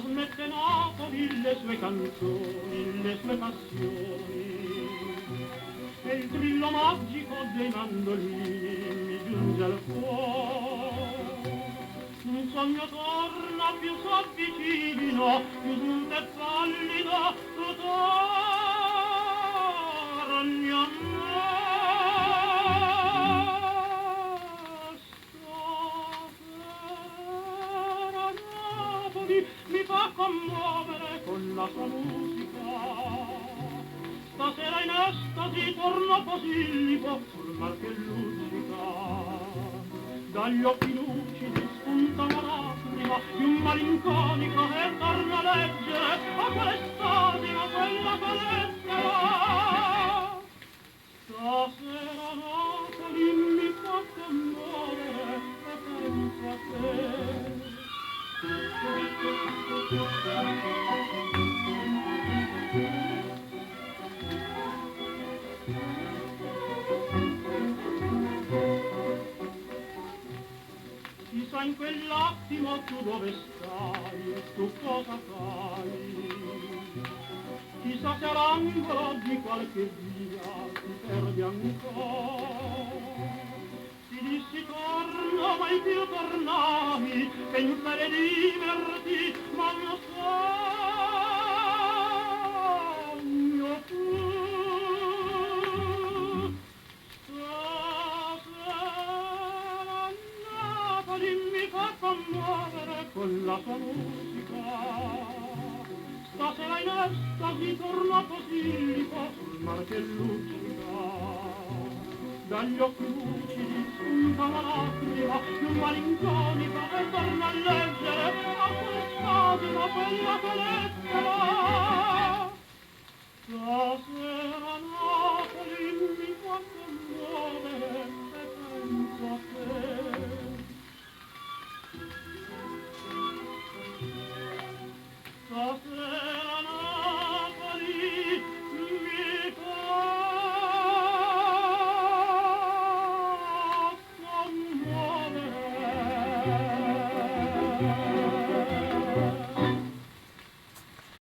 trasmette Napoli le sue canzoni, le sue passioni, e il trillo magico dei mandolini mi giunge al cuore. Un sogno torna, più s'avvicina, più smunta e pallida, tu torni a me. Stasera Napoli mi fa commuovere con la sua musica. Stasera in estasi torno Posillipo sul mar che luccica. Dagli occhi lucidi spunta una lacrima di un malinconico e torna a leggere a quell'estasi, ma quella che lettera. Stasera Napoli mi fa commuovere e penso a te. Chissà in quell'attimo tu dove stai, tu cosa fai? Chissà se all'angolo di qualche via ti perdi ancora. Ti dissi torna, mai più tornavi, pensa di diverti, ma il mio sogno tu. Mi fa commuovere con la sua musica. Stasera in estasi torno a Posillipo sul mar che luccica. Dagli occhi lucidi spunta la lacrima di un malinconico e torna a leggere a quell'estasi, ma quella che lettera. Stasera Napoli mi fa commuovere e penso a te.